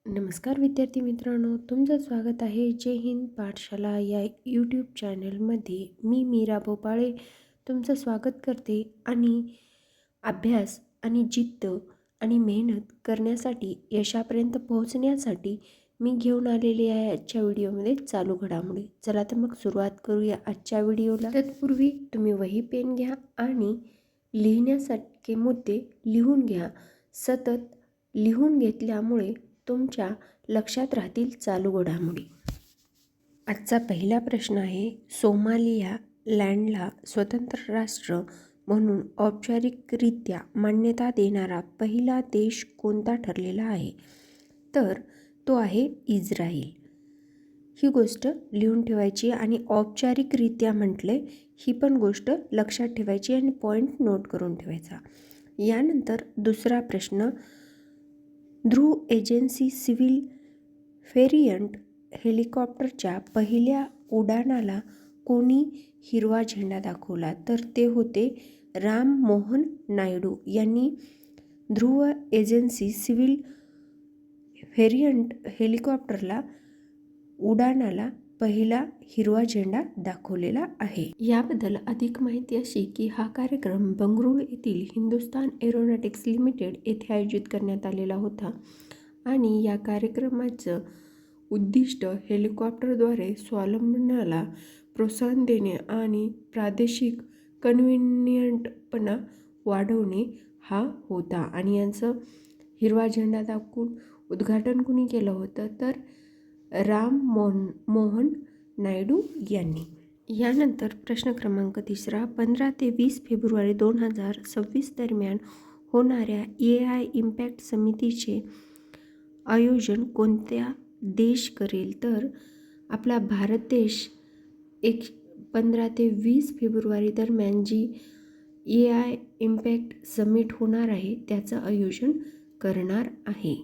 नमस्कार विद्यार्थी मित्रांनो, तुमचं स्वागत आहे जय हिंद पाठशाला या यूट्यूब चॅनलमध्ये. मी मीरा भोपाळे तुमचं स्वागत करते आणि अभ्यास आणि जिद्द आणि मेहनत करण्यासाठी यशापर्यंत पोहोचण्यासाठी मी घेऊन आलेली आहे आजच्या व्हिडिओमध्ये चालू घडामोडी. चला तर मग सुरुवात करूया आजच्या व्हिडिओला. तत्पूर्वी तुम्ही वही पेन घ्या आणि लिहिण्यासारखे मुद्दे लिहून घ्या. सतत लिहून घेतल्यामुळे तुमच्या लक्षात राहतील चालू घडामोडी. आजचा पहिला प्रश्न आहे, सोमालिया लँडला स्वतंत्र राष्ट्र म्हणून औपचारिकरित्या मान्यता देणारा पहिला देश कोणता ठरलेला आहे? तर तो आहे इस्रायल. ही गोष्ट लिहून ठेवायची आणि औपचारिकरित्या म्हटले ही पण गोष्ट लक्षात ठेवायची आणि पॉईंट नोट करून ठेवायचा. यानंतर दुसरा प्रश्न, ध्रुव एजन्सी सिव्हिल व्हेरियंट हेलिकॉप्टरच्या पहिल्या उड्डाणाला कोणी हिरवा झेंडा दाखवला? तर ते होते राम मोहन नायडू यांनी ध्रुव एजन्सी सिव्हिल व्हेरियंट हेलिकॉप्टरला उड्डाणाला पहिला हिरवा झेंडा दाखवलेला आहे. याबद्दल अधिक माहिती अशी की हा कार्यक्रम बंगळुरू येथील हिंदुस्तान एरोनॉटिक्स लिमिटेड येथे आयोजित करण्यात आलेला होता आणि या कार्यक्रमाचं उद्दिष्ट हेलिकॉप्टरद्वारे स्वावलंबनाला प्रोत्साहन देणे आणि प्रादेशिक कन्व्हिनियंटपणा वाढवणे हा होता. आणि यांचं हिरवा झेंडा दाखवून उद्घाटन कुणी केलं होतं? तर राम मोहन नायडू यांनी. यानंतर प्रश्न क्रमांक तिसरा, 15 ते 20 फेब्रुवारी 2026 दरम्यान होणाऱ्या AI इम्पॅक्ट समितीचे आयोजन कोणत्या देश करेल? तर आपला भारत देश 15 ते 20 फेब्रुवारी दरम्यान जी AI इम्पॅक्ट समिट होणार आहे त्याचं आयोजन करणार आहे.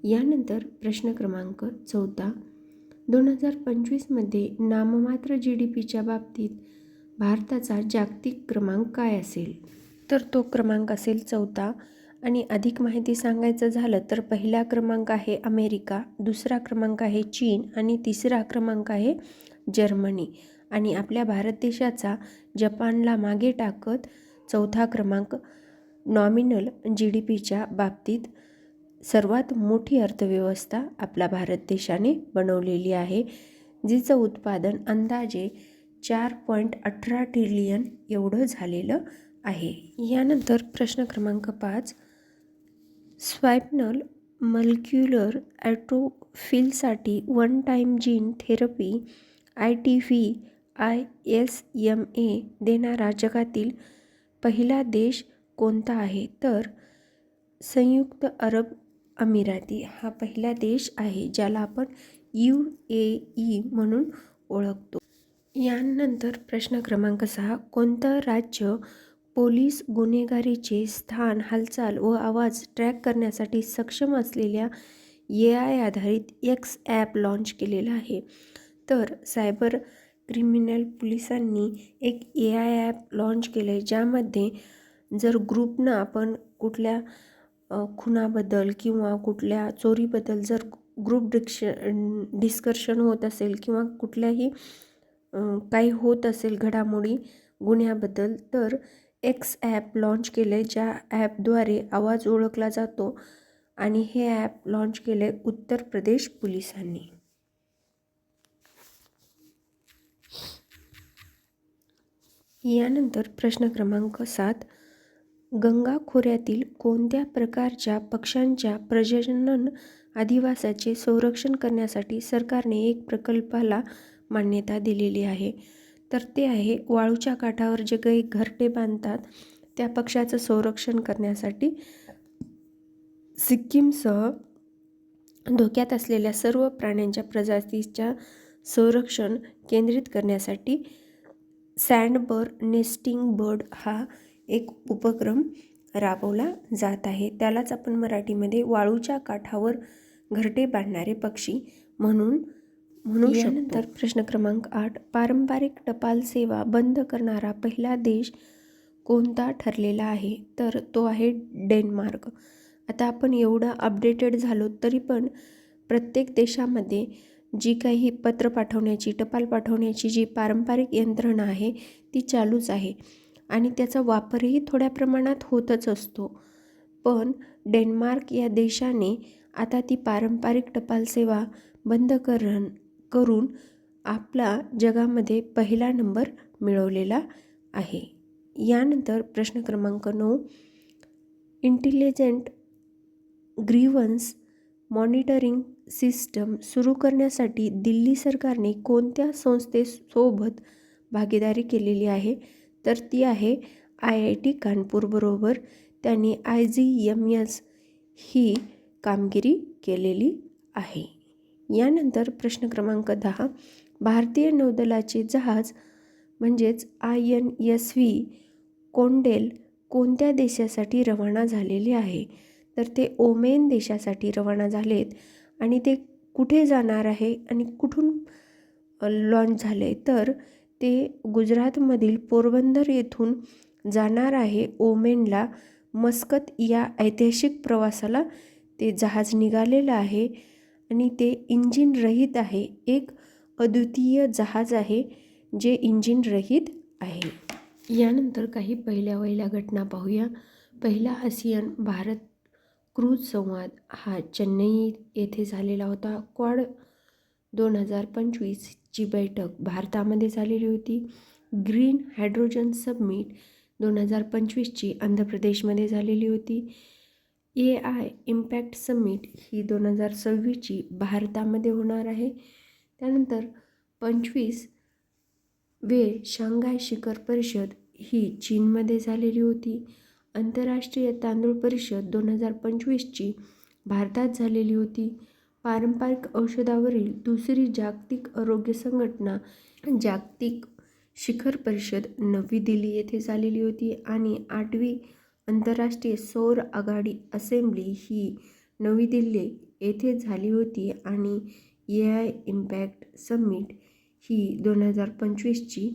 यानंतर प्रश्न क्रमांक 14, 2025मध्ये नाममात्र GDPच्या बाबतीत भारताचा जागतिक क्रमांक काय असेल? तर तो क्रमांक असेल 14. आणि अधिक माहिती सांगायचं झालं तर पहिला क्रमांक आहे अमेरिका, दुसरा क्रमांक आहे चीन आणि तिसरा क्रमांक आहे जर्मनी. आणि आपल्या भारत देशाचा जपानला मागे टाकत चौथा क्रमांक नॉमिनल GDPच्या बाबतीत सर्वात मोठी अर्थव्यवस्था आपल्या भारत देशाने बनवलेली आहे, जिचं उत्पादन अंदाजे 4.18 ट्रिलियन एवढं झालेलं आहे. यानंतर प्रश्न क्रमांक 5, स्पाइनल मस्क्युलर ॲट्रोफीसाठी one time gene therapy ITV/ISMA देणारा जगातील पहिला देश कोणता आहे? तर संयुक्त अरब अमिराती हा पहिला देश आहे, ज्याला आपण UAE म्हणून ओळखतो. यानंतर प्रश्न क्रमांक 6, कोणतं राज्य पोलीस गुन्हेगारीचे स्थान, हालचाल व आवाज ट्रॅक करण्यासाठी सक्षम असलेल्या AI आधारित X ॲप लॉन्च केलेलं आहे? तर सायबर क्रिमिनल पोलिसांनी एक AI ॲप लॉन्च केलं आहे, ज्यामध्ये जर ग्रुपनं आपण कुठल्या खुनाबद्दल किंवा कुठल्या चोरीबद्दल जर ग्रुप डिस्कशन होत असेल किंवा कुठल्याही काही होत असेल घडामोडी गुन्ह्याबद्दल, तर X ॲप लॉन्च केलं आहे, ज्या ॲपद्वारे आवाज ओळखला जातो आणि हे ॲप लॉन्च केलं आहे उत्तर प्रदेश पोलिसांनी. यानंतर प्रश्न क्रमांक 7, गंगा खोऱ्यातील कोणत्या प्रकारच्या पक्ष्यांच्या प्रजनन अधिवासाचे संरक्षण करण्यासाठी सरकारने एक प्रकल्पाला मान्यता दिलेली आहे? तर ते आहे वाळूच्या काठावर जे काही घरटे बांधतात त्या पक्ष्याचं संरक्षण करण्यासाठी सिक्कीमसह धोक्यात असलेल्या सर्व प्राण्यांच्या प्रजातीच्या संरक्षण केंद्रित करण्यासाठी सँडबर्ड नेस्टिंग बर्ड हा एक उपक्रम राबवला जात आहे. त्यालाच आपण मराठीमध्ये वाळूच्या काठावर घरटे बांधणारे पक्षी म्हणू शकतो. प्रश्न क्रमांक 8, पारंपरिक टपाल सेवा बंद करणारा पहिला देश कोणता ठरलेला आहे? तर तो आहे डेन्मार्क. आता आपण एवढं अपडेटेड झालो तरी पण प्रत्येक देशामध्ये जी काही पत्र पाठवण्याची, टपाल पाठवण्याची जी पारंपरिक यंत्रणा आहे ती चालूच आहे आणि त्याचा वापरही थोड्या प्रमाणात होतच असतो. पण डेन्मार्क या देशाने आता ती पारंपरिक टपाल सेवा बंद करून आपला जगामध्ये पहिला नंबर मिळवलेला आहे. यानंतर प्रश्न क्रमांक 9, इंटेलिजंट ग्रीव्हन्स मॉनिटरिंग सिस्टम सुरू करण्यासाठी दिल्ली सरकारने कोणत्या संस्थेसोबत भागीदारी केलेली आहे? तर ती आहे IIT कानपूरबरोबर त्यांनी IGMS ही कामगिरी केलेली आहे. यानंतर प्रश्न क्रमांक 10, भारतीय नौदलाचे जहाज म्हणजेच INSV कोंडेल कोणत्या देशासाठी रवाना झालेले आहे? तर ते ओमेन देशासाठी रवाना झालेत आणि ते कुठे जाणार आहे आणि कुठून लॉन्च झाले? तर ते गुजरातमधील पोरबंदर येथून जाणार आहे ओमेनला. मस्कत या ऐतिहासिक प्रवासाला ते जहाज निघालेलं आहे आणि ते इंजिन रहित आहे. एक अद्वितीय जहाज आहे जे इंजिन रहित आहे. यानंतर काही पहिल्या घटना पाहूया. पहिला आसियान भारत क्रूझ संवाद हा चेन्नई येथे झालेला होता. क्वाड 2025ची बैठक भारतामध्ये झालेली होती. ग्रीन हायड्रोजन समिट 2025ची आंध्र प्रदेशमध्ये झालेली होती. AI इम्पॅक्ट समिट ही 2026ची भारतामध्ये होणार आहे. त्यानंतर 25वे शांघाय शिखर परिषद ही चीनमध्ये झालेली होती. आंतरराष्ट्रीय तांदूळ परिषद 2025ची भारतात झालेली होती. पारंपरिक औषधावरील दुसरी जागतिक आरोग्य संघटना जागतिक शिखर परिषद नवी दिल्ली येथे झालेली होती आणि 8वी आंतरराष्ट्रीय सौर आघाडी असेंब्ली ही नवी दिल्ली येथे झाली होती आणि AI इम्पॅक्ट समिट ही 2025ची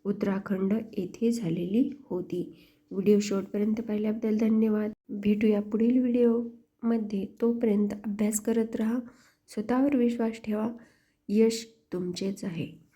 उत्तराखंड येथे झालेली होती. व्हिडिओ शेवटपर्यंत पाहिल्याबद्दल धन्यवाद. भेटूया पुढील व्हिडिओमध्ये. तोपर्यंत अभ्यास करत राहा, स्वतःवर विश्वास ठेवा. यश तुमचेच आहे.